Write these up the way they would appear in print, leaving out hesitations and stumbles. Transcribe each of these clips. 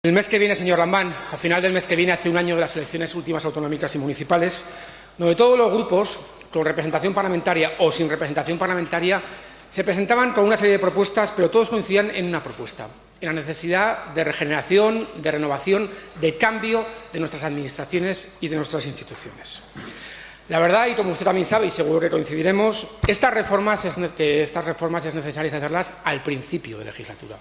El mes que viene, señor Lambán, a final del mes que viene, hace un año de las elecciones últimas autonómicas y municipales, donde todos los grupos, con representación parlamentaria o sin representación parlamentaria, se presentaban con una serie de propuestas, pero todos coincidían en una propuesta, en la necesidad de regeneración, de renovación, de cambio de nuestras administraciones y de nuestras instituciones. La verdad, y como usted también sabe, y seguro que coincidiremos, estas reformas es necesario hacerlas al principio de legislatura.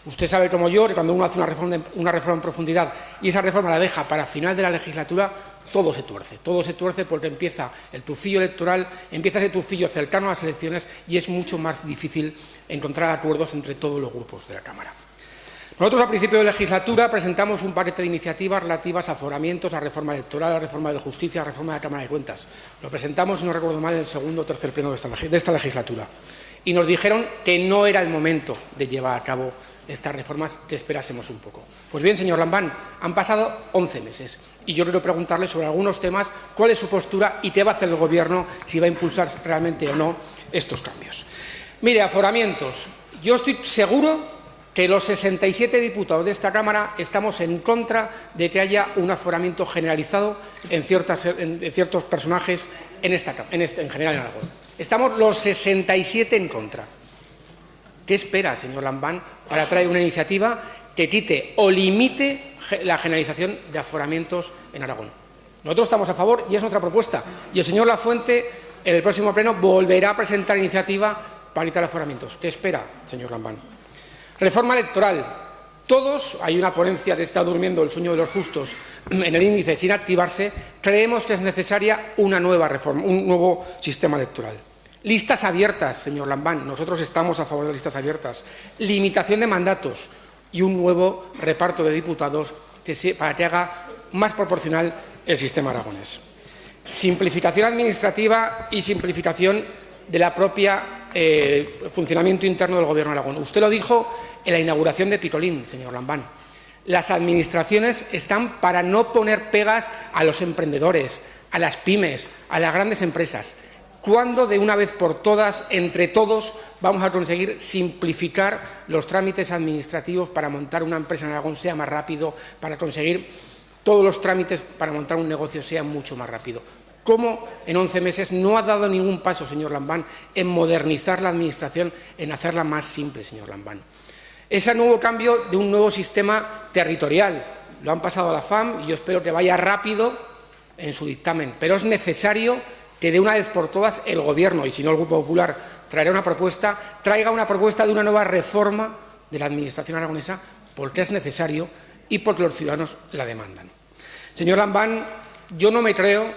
Usted sabe como yo que cuando uno hace una reforma en profundidad y esa reforma la deja para final de la legislatura, todo se tuerce porque empieza el tufillo electoral, empieza ese tufillo cercano a las elecciones y es mucho más difícil encontrar acuerdos entre todos los grupos de la Cámara. Nosotros, a principio de legislatura, presentamos un paquete de iniciativas relativas a aforamientos, a reforma electoral, a reforma de justicia, a reforma de la Cámara de Cuentas. Lo presentamos, si no recuerdo mal, en el segundo o tercer pleno de esta legislatura. Y nos dijeron que no era el momento de llevar a cabo estas reformas, que esperásemos un poco. Pues bien, señor Lambán, han pasado 11 meses y yo quiero preguntarle sobre algunos temas, cuál es su postura y qué va a hacer el Gobierno, si va a impulsar realmente o no estos cambios. Mire, aforamientos. Yo estoy seguro que los 67 diputados de esta Cámara estamos en contra de que haya un aforamiento generalizado en ciertos personajes en general en Aragón. Estamos los 67 en contra. ¿Qué espera, señor Lambán, para traer una iniciativa que quite o limite la generalización de aforamientos en Aragón? Nosotros estamos a favor y es nuestra propuesta. Y el señor Lafuente, en el próximo pleno, volverá a presentar iniciativa para quitar aforamientos. ¿Qué espera, señor Lambán? Reforma electoral. Todos, hay una ponencia que está durmiendo el sueño de los justos en el índice sin activarse, creemos que es necesaria una nueva reforma, un nuevo sistema electoral. Listas abiertas, señor Lambán, nosotros estamos a favor de listas abiertas. Limitación de mandatos y un nuevo reparto de diputados para que haga más proporcional el sistema aragonés. Simplificación administrativa y simplificación de la propia funcionamiento interno del Gobierno de Aragón. Usted lo dijo en la inauguración de Picolín, señor Lambán. Las administraciones están para no poner pegas a los emprendedores, a las pymes, a las grandes empresas. ¿Cuándo, de una vez por todas, entre todos, vamos a conseguir simplificar los trámites administrativos para montar una empresa en Aragón sea más rápido, para conseguir todos los trámites para montar un negocio sean mucho más rápido? ¿Cómo en 11 meses no ha dado ningún paso, señor Lambán, en modernizar la Administración, en hacerla más simple, señor Lambán? Ese nuevo cambio de un nuevo sistema territorial lo han pasado a la FAM y yo espero que vaya rápido en su dictamen, pero es necesario que de una vez por todas el Gobierno, y si no el Grupo Popular traiga una propuesta de una nueva reforma de la Administración aragonesa, porque es necesario y porque los ciudadanos la demandan. Señor Lambán, yo no me creo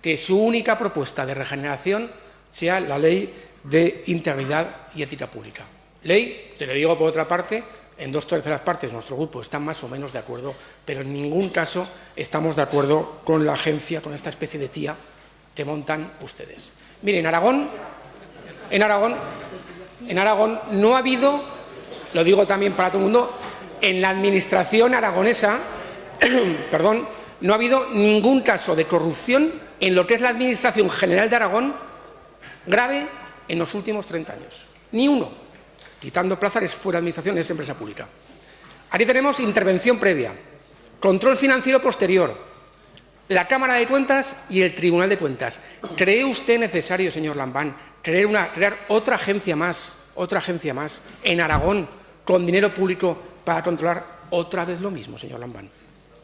que su única propuesta de regeneración sea la Ley de Integridad y Ética Pública. Ley, que le digo por otra parte, en 2/3 partes nuestro grupo está más o menos de acuerdo, pero en ningún caso estamos de acuerdo con la agencia, con esta especie de tía que montan ustedes. Mire, en Aragón no ha habido, lo digo también para todo el mundo, en la Administración aragonesa, perdón, no ha habido ningún caso de corrupción en lo que es la Administración General de Aragón grave en los últimos 30 años. Ni uno, quitando plazas fuera de Administración, es empresa pública. Aquí tenemos intervención previa, control financiero posterior, la Cámara de Cuentas y el Tribunal de Cuentas. ¿Cree usted necesario, señor Lambán, crear otra agencia más en Aragón con dinero público para controlar otra vez lo mismo, señor Lambán?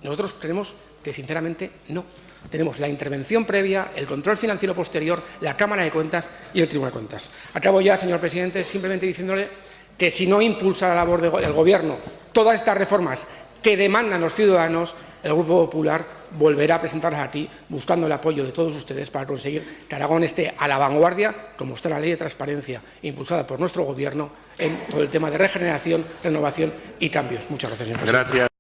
Nosotros creemos que, sinceramente, no. Tenemos la intervención previa, el control financiero posterior, la Cámara de Cuentas y el Tribunal de Cuentas. Acabo ya, señor presidente, simplemente diciéndole que si no impulsa la labor del Gobierno todas estas reformas que demandan los ciudadanos, el Grupo Popular volverá a presentarlas aquí buscando el apoyo de todos ustedes para conseguir que Aragón esté a la vanguardia, como está la Ley de Transparencia impulsada por nuestro Gobierno en todo el tema de regeneración, renovación y cambios. Muchas gracias, señor presidente. Gracias.